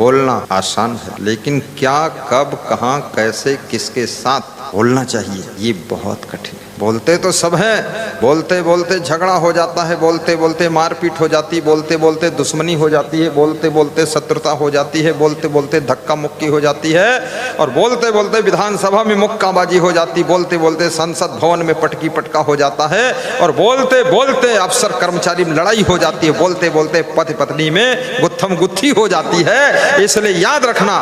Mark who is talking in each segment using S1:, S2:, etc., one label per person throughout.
S1: बोलना आसान है, लेकिन क्या, कब, कहाँ, कैसे, किसके साथ बोलना चाहिए ये बहुत कठिन है। बोलते तो सब हैं, बोलते बोलते झगड़ा हो जाता है, बोलते बोलते मारपीट हो जाती है, बोलते बोलते दुश्मनी हो जाती है, बोलते बोलते शत्रुता हो जाती है, बोलते बोलते धक्का मुक्की हो जाती है, और बोलते बोलते विधानसभा में मुक्काबाजी हो जाती, बोलते बोलते संसद भवन में पटकी पटका हो जाता है, और बोलते बोलते अफसर कर्मचारी में लड़ाई हो जाती है, बोलते बोलते पति पत्नी में गुत्थम गुत्थी हो जाती है। इसलिए याद रखना,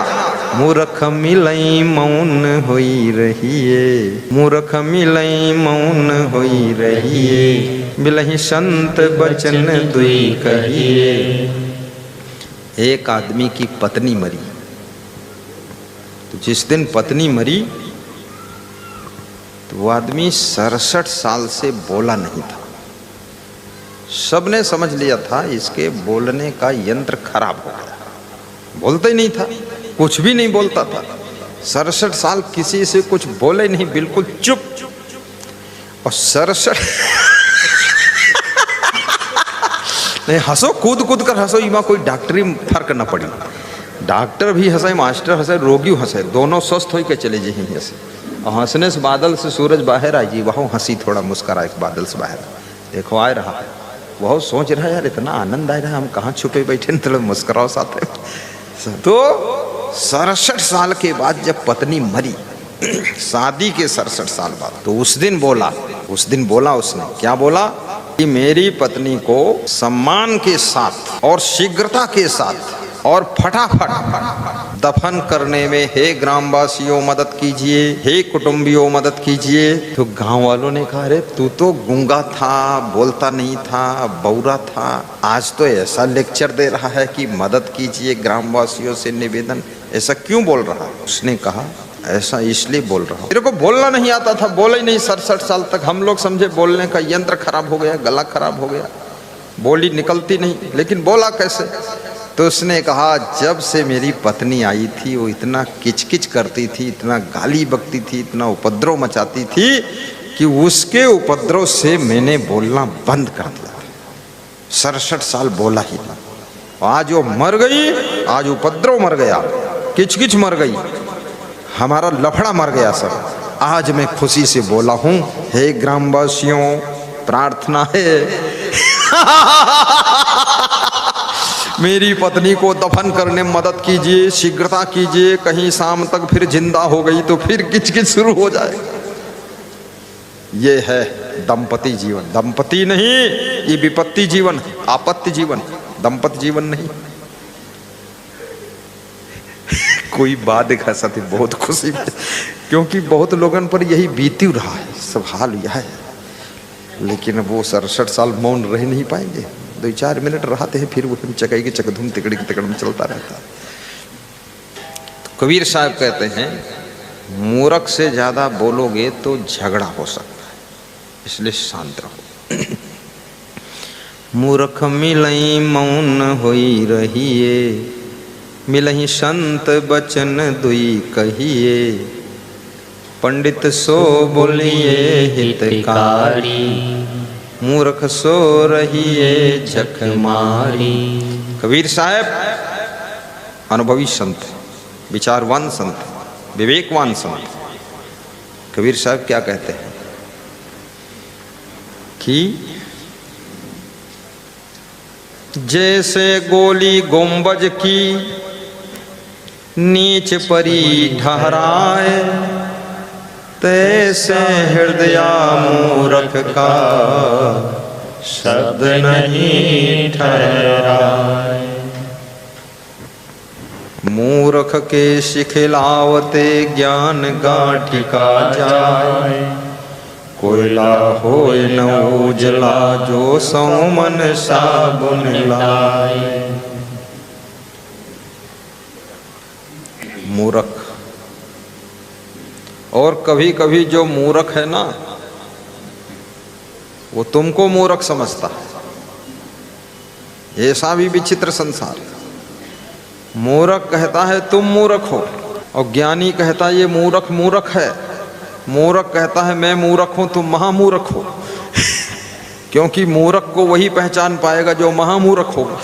S1: मूर्ख मिलई मौन होई रहिए, मूर्ख मिलई मौन होई रहिए, मिलहि संत बचन दुई कहिए। एक आदमी की पत्नी मरी, तो जिस दिन पत्नी मरी तो वो आदमी 67 साल से बोला नहीं था। सबने समझ लिया था इसके बोलने का यंत्र खराब हो गया, बोलता ही नहीं था, कुछ भी नहीं बोलता था। 67 साल किसी से कुछ बोले नहीं, बिल्कुल चुप। और 67 नहीं, हंसो, कूद कूद कर हंसो, इमा कोई डॉक्टरी फर्क न पड़ी। डॉक्टर भी हंसे, मास्टर हंसे, रोगी हंसे, दोनों स्वस्थ हो के चले जी हंसे। और हंसने से बादल से सूरज बाहर आ जी, वह हंसी थोड़ा मुस्करा एक बादल से बाहर, देखो आ रहा है। वह सोच रहा है यार इतना आनंद आ रहा है, हम कहाँ छुपे बैठे न, थोड़ा मुस्कराओ साथ में। तो 67 साल के बाद जब पत्नी मरी, शादी के 67 साल बाद, तो उस दिन बोला उसने, क्या बोला कि मेरी पत्नी को सम्मान के साथ और शीघ्रता के साथ और फटाफट दफन करने में हे ग्रामवासियों मदद कीजिए, हे कुटुंबियों मदद कीजिए। तो गांव वालों ने कहा अरे तू तो गूंगा था, बोलता नहीं था, बौरा था, आज तो ऐसा लेक्चर दे रहा है कि मदद कीजिए, ग्रामवासियों से निवेदन, ऐसा क्यों बोल रहा है? उसने कहा ऐसा इसलिए बोल रहा हूँ, मेरे को बोलना नहीं आता था, बोला ही नहीं 67 साल तक। हम लोग समझे बोलने का यंत्र खराब हो गया, गला खराब हो गया, बोली निकलती नहीं, लेकिन बोला कैसे? तो उसने कहा जब से मेरी पत्नी आई थी वो इतना किचकिच करती थी, इतना गाली बकती थी, इतना उपद्रव मचाती थी कि उसके उपद्रव से मैंने बोलना बंद कर दिया। 67 साल बोला ही ना, आज वो मर गई, आज उपद्रव मर गया, किचकिच मर गई, हमारा लफड़ा मर गया सब। आज मैं खुशी से बोला हूं, हे ग्रामवासियों प्रार्थना है मेरी पत्नी को दफन करने में मदद कीजिए, शीघ्रता कीजिए, कहीं शाम तक फिर जिंदा हो गई तो फिर किचकिच शुरू हो जाए। ये है दंपति जीवन। दंपति नहीं, ये विपत्ति जीवन, आपत्ति जीवन, दंपति जीवन नहीं। कोई बात दिखा सकती, बहुत खुशी, क्योंकि बहुत लोगों पर यही बीती रहा है, सब हाल यह है। लेकिन वो 67 साल मौन रह नहीं पाएंगे, 2-4 मिनट रहते हैं, फिर वो चकाई की चकधुम तिकड़ी की तिकड़ में चलता रहता है। तो कबीर साहब कहते हैं मूर्ख से ज्यादा बोलोगे तो झगड़ा हो सकता है, इसलिए शांत रहो। मूर्ख मिलई मौन होई रहिए, मिलहि संत बचन दुई कहिए, पंडित सो बोलिए हितकारी, मूर्ख सो रहिए झक मारी। कबीर साहब अनुभवी संत, विचारवान संत, विवेकवान संत। कबीर साहब क्या कहते हैं कि जैसे गोली गुंबज की नीच परी ठहराए, तैसे हृदय मूर्ख का शब्द नहीं ठहराए। मूर्ख के शिखिलावते ज्ञान गांठिका जाए, कोयला होए न उजला जो सौ मन साबुन लाए। मूर्ख, और कभी कभी जो मूर्ख है ना वो तुमको मूर्ख समझता है। ऐसा भी विचित्र संसार। मूर्ख कहता है तुम मूर्ख हो, और ज्ञानी कहता है ये मूर्ख मूर्ख है। मूर्ख कहता है मैं मूर्ख हूं, तुम महामूर्ख हो क्योंकि मूर्ख को वही पहचान पाएगा जो महामूर्ख होगा।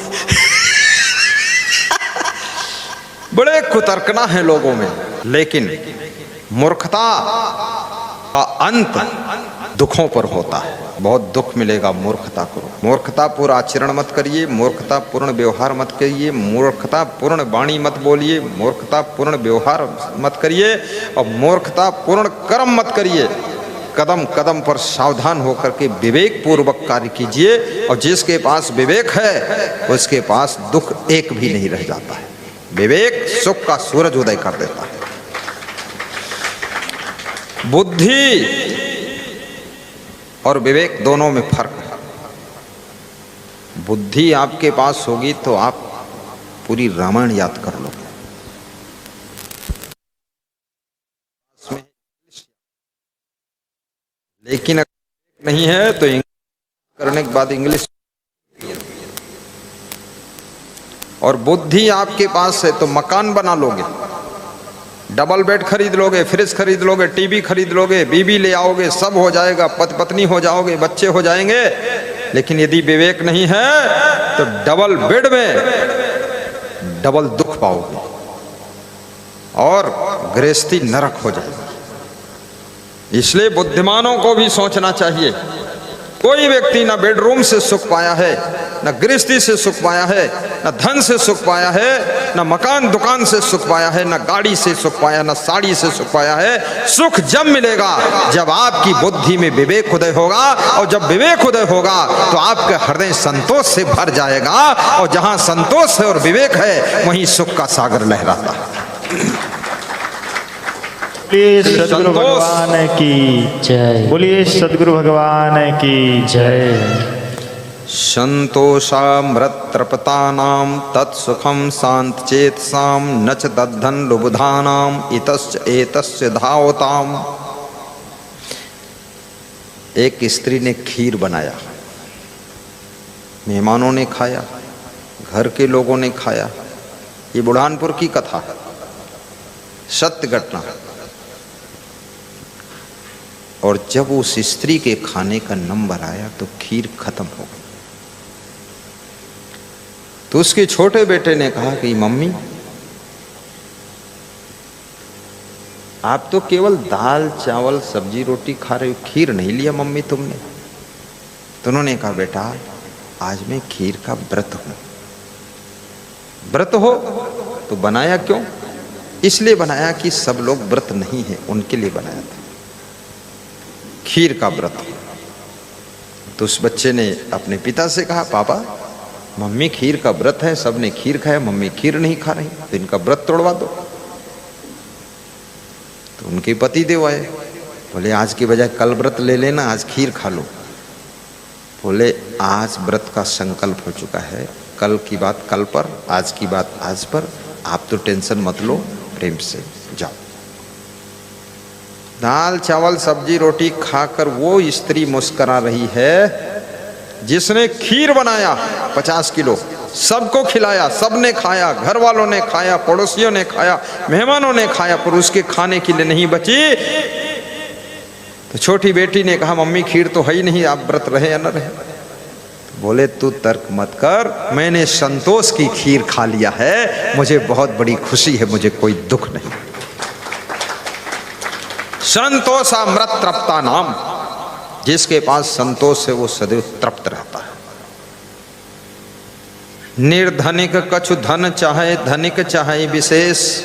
S1: बड़े कुतर्कना है लोगों में, लेकिन मूर्खता का अंत दुखों पर होता है। बहुत दुख मिलेगा मूर्खता को। मूर्खतापूर्ण आचरण मत करिए, मूर्खतापूर्ण व्यवहार मत करिए, मूर्खतापूर्ण वाणी मत बोलिए, मूर्खतापूर्ण व्यवहार मत करिए और मूर्खतापूर्ण कर्म मत करिए। कदम कदम पर सावधान होकर के विवेक पूर्वक कार्य कीजिए, और जिसके पास विवेक है उसके पास दुख एक भी नहीं रह जाता है। विवेक सुख का सूरज उदय कर देता है। बुद्धि और विवेक दोनों में फर्क है। बुद्धि आपके पास होगी तो आप पूरी रामायण याद कर लो, लेकिन अगर नहीं है तो करने के बाद इंग्लिश। और बुद्धि आपके पास है तो मकान बना लोगे, डबल बेड खरीद लोगे, फ्रिज खरीद लोगे, टीवी खरीद लोगे, बीबी ले आओगे, सब हो जाएगा, पत्नी हो जाओगे, बच्चे हो जाएंगे। लेकिन यदि विवेक नहीं है तो डबल बेड में डबल दुख पाओगे और गृहस्थी नरक हो जाएगी। इसलिए बुद्धिमानों को भी सोचना चाहिए। कोई व्यक्ति ना बेडरूम से सुख पाया है, ना गृहस्थी से सुख पाया है, ना धन से सुख पाया है, ना मकान दुकान से सुख पाया है, ना गाड़ी से सुख पाया, ना साड़ी से सुख पाया है। सुख जब मिलेगा जब आपकी बुद्धि में विवेक उदय होगा, और जब विवेक उदय होगा तो आपका हृदय संतोष से भर जाएगा, और जहां संतोष है और विवेक है वहीं सुख का सागर लहराता है।
S2: बोलिए सदगुरु भगवान की जय। बोलिए सदगुरु भगवान की जय।
S1: संतोषामृतृपतानां तत्सुखं शांतचेतसां न च दद्धन लुब्धानां इतश्च एतस्य धावताम्। एक स्त्री ने खीर बनाया, मेहमानों ने खाया, घर के लोगों ने खाया। ये बुढ़ानपुर की कथा है, सत्य घटना। और जब उस स्त्री के खाने का नंबर आया तो खीर खत्म हो गई। तो उसके छोटे बेटे ने कहा कि मम्मी, आप तो केवल दाल चावल सब्जी रोटी खा रहे हो, खीर नहीं लिया मम्मी तुमने। तो उन्होंने कहा बेटा आज मैं खीर का व्रत हूं। व्रत हो तो बनाया क्यों? इसलिए बनाया कि सब लोग व्रत नहीं है उनके लिए बनाया था, खीर का व्रत। तो उस बच्चे ने अपने पिता से कहा पापा मम्मी खीर का व्रत है, सबने खीर खाया, मम्मी खीर नहीं खा रही, तो इनका व्रत तोड़वा दो। तो उनके पति देव आए, बोले आज की बजाय कल व्रत ले लेना, आज खीर खा लो। बोले आज व्रत का संकल्प हो चुका है, कल की बात कल पर, आज की बात आज पर, आप तो टेंशन मत लो, प्रेम से जाओ। दाल चावल सब्जी रोटी खाकर वो स्त्री मुस्कुरा रही है जिसने खीर बनाया 50 किलो, सबको खिलाया, सबने खाया, घर वालों ने खाया, पड़ोसियों ने खाया, मेहमानों ने खाया, पर उसके खाने के लिए नहीं बची। तो छोटी बेटी ने कहा मम्मी खीर तो है ही नहीं, आप व्रत रहे या न रहे। तो बोले तू तर्क मत कर, मैंने संतोष की खीर खा लिया है, मुझे बहुत बड़ी खुशी है, मुझे कोई दुख नहीं। संतोषामृत तृप्ता नाम, जिसके पास संतोष है वो सदैव तृप्त रहता है। निर्धनिक कछु धन चाहे, धनिक चाहे विशेष,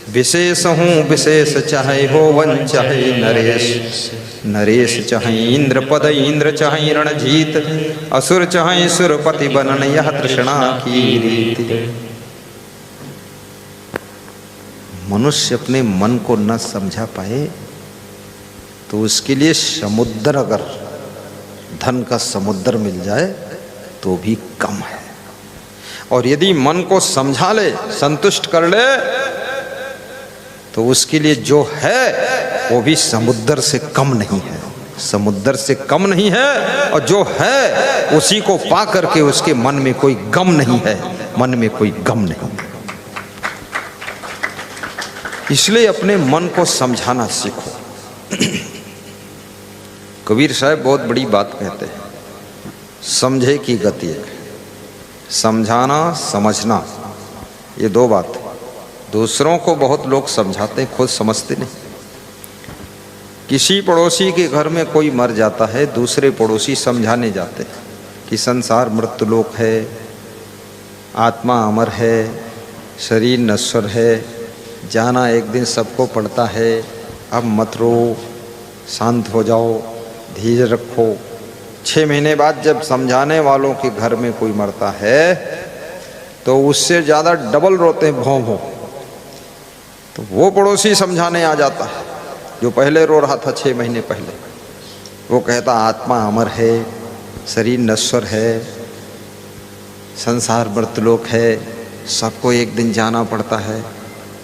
S1: विशेष हूँ विशेष चाहे हो वन चाहे नरेश, नरेश चाहे इंद्र पद, इंद्र चाहे रणजीत, असुर चाहे सुरपति बनन, यह तृष्णा की रीति। मनुष्य अपने मन को न समझा पाए तो उसके लिए समुद्र, अगर धन का समुद्र मिल जाए तो भी कम है, और यदि मन को समझा ले, संतुष्ट कर ले, तो उसके लिए जो है वो भी समुद्र से कम नहीं है, समुद्र से कम नहीं है। और जो है उसी को पा करके उसके मन में कोई गम नहीं है, मन में कोई गम नहीं। इसलिए अपने मन को समझाना सीखो। कबीर साहब बहुत बड़ी बात कहते हैं, समझे की गति एक है, समझाना समझना ये दो बात है। दूसरों को बहुत लोग समझाते हैं, खुद समझते नहीं। किसी पड़ोसी के घर में कोई मर जाता है, दूसरे पड़ोसी समझाने जाते हैं कि संसार मृत्युलोक है, आत्मा अमर है, शरीर नश्वर है, जाना एक दिन सबको पड़ता है, अब मत रो, शांत हो जाओ, धीरज रखो। 6 महीने बाद जब समझाने वालों के घर में कोई मरता है तो उससे ज़्यादा डबल रोते हैं, भों भों। तो वो पड़ोसी समझाने आ जाता है जो पहले रो रहा था 6 महीने पहले। वो कहता आत्मा अमर है, शरीर नश्वर है, संसार मृत्युलोक है, सबको एक दिन जाना पड़ता है।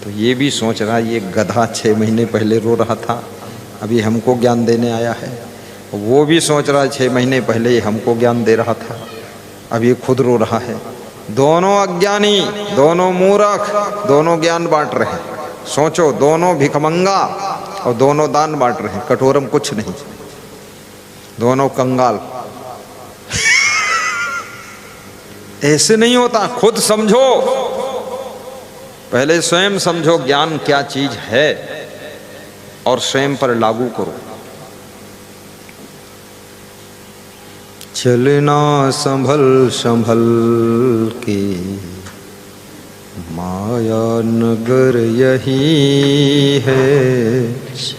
S1: तो ये भी सोच रहा ये गधा 6 महीने पहले रो रहा था, अभी हमको ज्ञान देने आया है। वो भी सोच रहा 6 महीने पहले ही हमको ज्ञान दे रहा था, अब ये खुद रो रहा है। दोनों अज्ञानी, दोनों मूर्ख, दोनों ज्ञान बांट रहे हैं। सोचो, दोनों भिखमंगा और दोनों दान बांट रहे हैं, कटोरम कुछ नहीं, दोनों कंगाल। ऐसे नहीं होता, खुद समझो, पहले स्वयं समझो ज्ञान क्या चीज है और स्वयं पर लागू करो। चलना संभल संभल के, माया नगर यही है।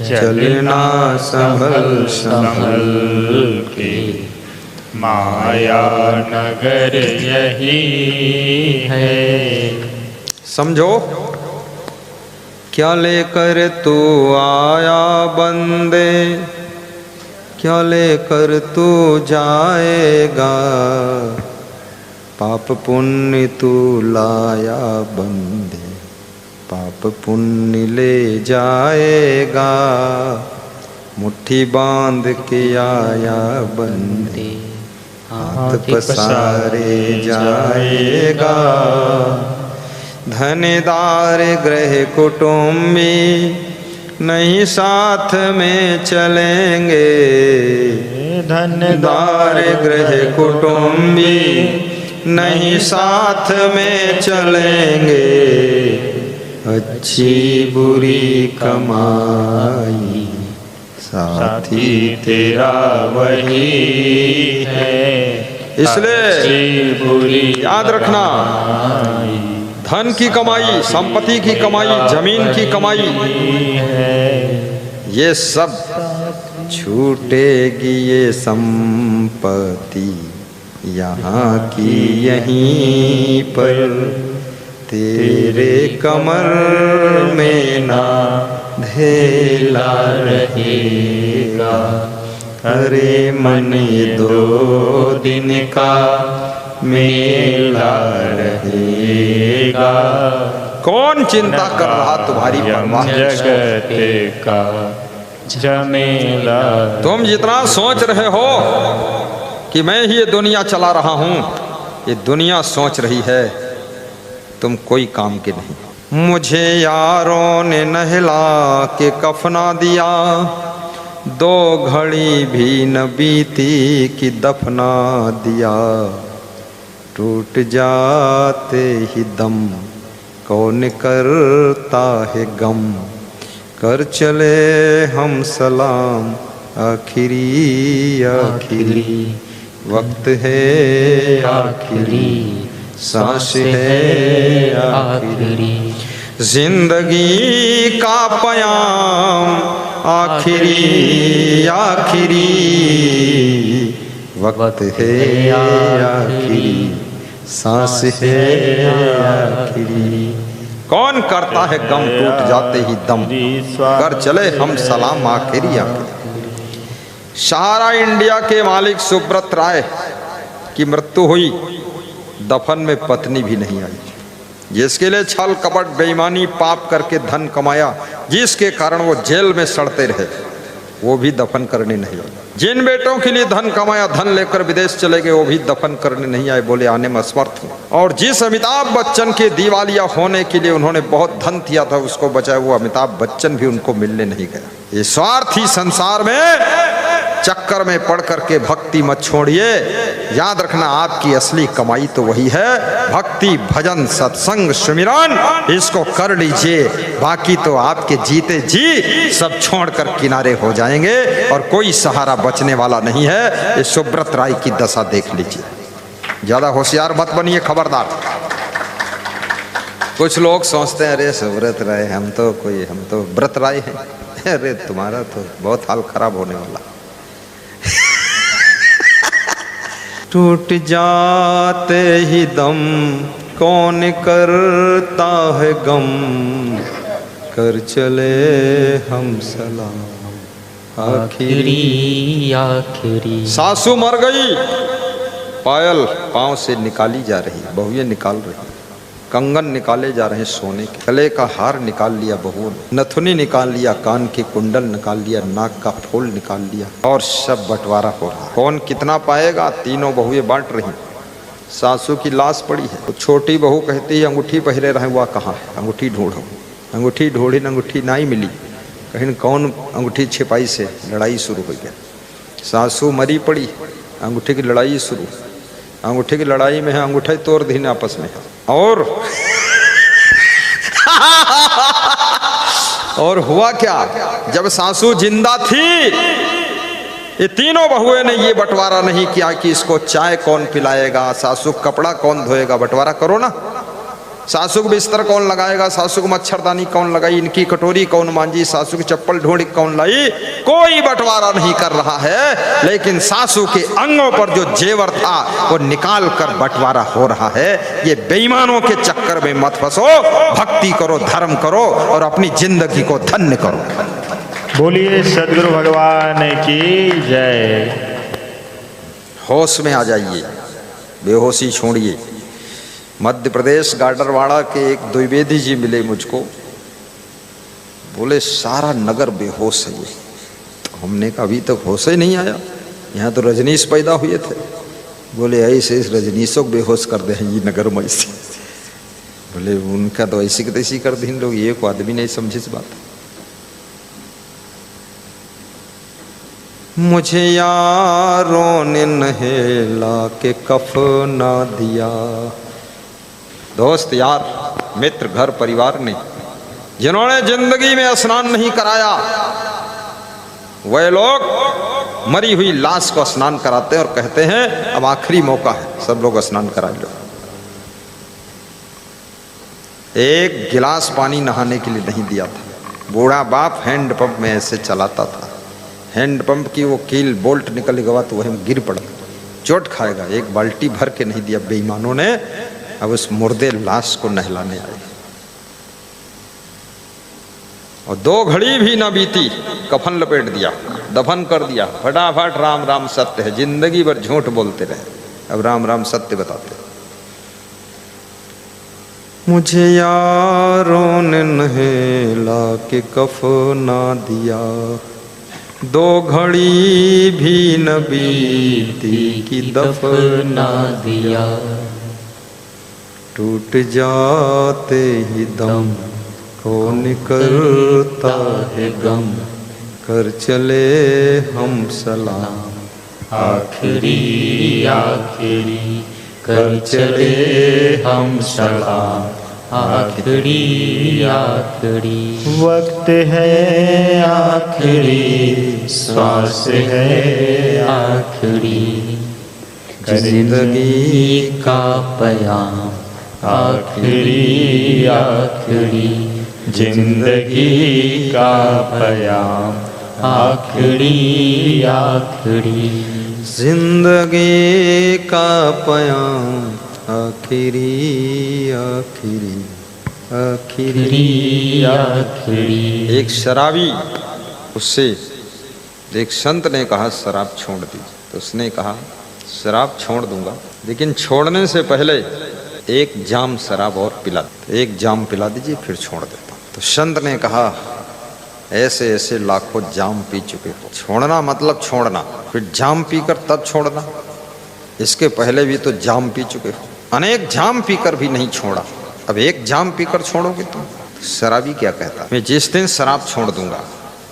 S1: चलना संभल संभल
S2: के, माया नगर यही है।
S1: समझो, क्या लेकर तू आया बंदे, क्या लेकर तू जाएगा, पाप पुण्य तू लाया बंदे, पाप पुण्य ले जाएगा। मुट्ठी बांध के आया बंदे, हाथ पसारे जाएगा। धनदार गृह कुटुंबी नहीं साथ में चलेंगे, धनदार गृह कुटुंबी नहीं साथ में चलेंगे। अच्छी बुरी कमाई साथी तेरा वही है। इसलिए बुरी याद रखना, धन की कमाई, संपत्ति की कमाई, जमीन की कमाई, ये सब छूटेगी ये संपत्ति यहाँ की यहीं पर। तेरे कमर में ना धेला रहेगा, अरे मन 2 दिन का मेला रहेगा। कौन चिंता कर रहा तुम्हारी परवाह,
S2: जगत का झमेला।
S1: तुम जितना सोच रहे हो कि मैं ही ये दुनिया चला रहा हूँ, ये दुनिया सोच रही है तुम कोई काम के नहीं। मुझे यारों ने नहला के कफना दिया, 2 घड़ी भी न बीती कि दफना दिया। टूट जाते ही दम कौन करता है गम, कर चले हम सलाम आखिरी आखिरी। वक्त है आखिरी, सांस है आखिरी, जिंदगी का पयाम आखिरी आखिरी। वक्त है आखिरी, सांस है आखिरी। कौन करता है गम टूट जाते ही दम, कर चले हम सलाम आखिरी आखिरी। सहारा इंडिया के मालिक सुब्रत राय की मृत्यु हुई, दफन में पत्नी भी नहीं आई, जिसके लिए छल कपट बेईमानी पाप करके धन कमाया, जिसके कारण वो जेल में सड़ते रहे, वो भी दफन करने नहीं आए। जिन बेटों के लिए धन कमाया, धन लेकर विदेश चले गए, वो भी दफन करने नहीं आए, बोले आने में असमर्थ हूं। और जिस अमिताभ बच्चन के दिवालिया होने के लिए उन्होंने बहुत धन दिया था उसको बचाया, वो अमिताभ बच्चन भी उनको मिलने नहीं गया। ये स्वार्थी संसार में चक्कर में पड़ करके भक्ति मत छोड़िए। याद रखना आपकी असली कमाई तो वही है, भक्ति भजन सत्संग सुमिरन, इसको कर लीजिए। बाकी तो आपके जीते जी सब छोड़कर किनारे हो जाएंगे और कोई सहारा बचने वाला नहीं है। इस सुब्रत राय की दशा देख लीजिए। ज्यादा होशियार मत बनिए, खबरदार। कुछ लोग सोचते हैं अरे सुब्रत राय हम तो व्रत राय हैं। अरे तुम्हारा तो बहुत हाल खराब होने वाला। टूट जाते ही दम कौन करता है गम, कर चले हम सलाम आखिरी आखिरी। सासू मर गई, पायल पांव से निकाली जा रही, बहुएं निकाल रही, कंगन निकाले जा रहे सोने के, गले का हार निकाल लिया बहुओं ने, नथुनी निकाल लिया, कान के कुंडल निकाल लिया, नाक का फूल निकाल लिया और सब बंटवारा हो रहा। कौन कितना पाएगा, तीनों बहुएं बांट रही। सासू की लाश पड़ी है। तो छोटी बहू कहती है अंगूठी पहरे रहे हुआ कहाँ है, अंगूठी ढूंढो। अंगूठी ढूंढी, अंगूठी नहीं मिली, कहीं कौन अंगूठी छिपाई से लड़ाई शुरू हो गया। सासू मरी पड़ी, अंगूठी की लड़ाई शुरू। अंगूठी की लड़ाई में है, अंगूठा ही तोड़ दी आपस में। और हुआ क्या, जब सासू जिंदा थी ये तीनों बहुएं ने ये बंटवारा नहीं किया कि इसको चाय कौन पिलाएगा, सासू कपड़ा कौन धोएगा। बंटवारा करो ना। सासू को बिस्तर कौन लगाएगा, सासू को मच्छरदानी कौन लगाई, इनकी कटोरी कौन मांजी, सासू की चप्पल ढूंढी कौन लाई। कोई बंटवारा नहीं कर रहा है, लेकिन सासू के अंगों पर जो जेवर था वो निकाल कर बंटवारा हो रहा है। ये बेईमानों के चक्कर में मत फंसो, भक्ति करो, धर्म करो और अपनी जिंदगी को धन्य करो।
S2: बोलिए सदगुरु भगवान की जय।
S1: होश में आ जाइए, बेहोशी छोड़िए। मध्य प्रदेश गाडरवाड़ा के एक द्विवेदी जी मिले मुझको, बोले सारा नगर बेहोश है। ये तो हमने कहा अभी तक होश ही नहीं आया, यहाँ तो रजनीश पैदा हुए थे। बोले ऐसे इस रजनीशों को बेहोश कर दे ये नगर में ऐसे। बोले उनका तो ऐसी की तैसी कर दी लोग, एक आदमी नहीं समझे इस बात। मुझे यारों ने नहेला के कफना दिया। दोस्त यार मित्र घर परिवार ने जिन्होंने जिंदगी में स्नान नहीं कराया, वह लोग मरी हुई लाश को स्नान कराते हैं और कहते हैं अब आखिरी मौका है, सब लोग स्नान करा लो। एक गिलास पानी नहाने के लिए नहीं दिया था। बूढ़ा बाप हैंडपंप में ऐसे चलाता था, हैंडपंप की वो कील बोल्ट निकल गया तो वह गिर पड़ा, चोट खाएगा। एक बाल्टी भर के नहीं दिया बेईमानों ने। अब उस मुर्दे लाश को नहलाने आए और 2 घड़ी भी ना बीती, कफन लपेट दिया, दफन कर दिया फटाफट। राम राम सत्य है, जिंदगी भर झूठ बोलते रहे, अब राम राम सत्य बताते। मुझे यारों ने नहला के कफना दिया, 2 घड़ी भी न बीती कि दफना दिया। टूट जाते ही दम कौन करता है गम, कर चले हम सलाम आखिरी आखिरी, कर चले हम सलाम आखिरी आखिरी।
S2: वक्त है आखिरी, श्वास है आखिरी,
S1: जिंदगी
S2: का पयाम आखिरी आखिरी, जिंदगी का पयाम आखिरी आखिरी,
S1: जिंदगी का पयाम आखिरी आखिरी आखिरी आखिरी। एक शराबी, उससे एक संत ने कहा शराब छोड़ दी, तो उसने कहा शराब छोड़ दूंगा, लेकिन छोड़ने से पहले एक जाम शराब और पिला, एक जाम पिला दीजिए फिर छोड़ देता हूं। तो संत ने कहा ऐसे ऐसे लाखों जाम पी चुके हो, छोड़ना मतलब छोड़ना, फिर जाम पीकर तब छोड़ना, इसके पहले भी तो जाम पी चुके हो, अनेक जाम पीकर भी नहीं छोड़ा, अब एक जाम पीकर छोड़ोगे तुम। शराबी क्या कहता, मैं जिस दिन शराब छोड़ दूंगा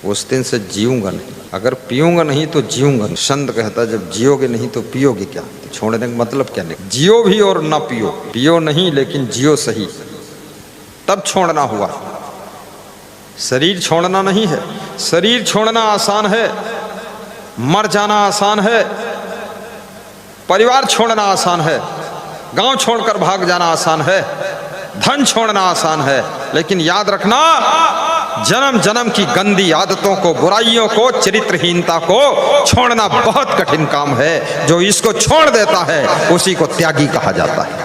S1: उस दिन से जीऊंगा नहीं, अगर पीऊंगा नहीं तो जीऊंगा। संत कहता है जब जियोगे नहीं तो पियोगे क्या, तो छोड़ने का मतलब क्या नहीं। जियो भी और ना पियो, पियो नहीं लेकिन जियो सही, तब छोड़ना हुआ। शरीर छोड़ना नहीं है, शरीर छोड़ना आसान है, मर जाना आसान है, परिवार छोड़ना आसान है, गांव छोड़कर भाग जाना आसान है, धन छोड़ना आसान है, लेकिन याद रखना जन्म जन्म की गंदी आदतों को, बुराइयों को, चरित्रहीनता को छोड़ना बहुत कठिन काम है। जो इसको छोड़ देता है उसी को त्यागी कहा जाता है।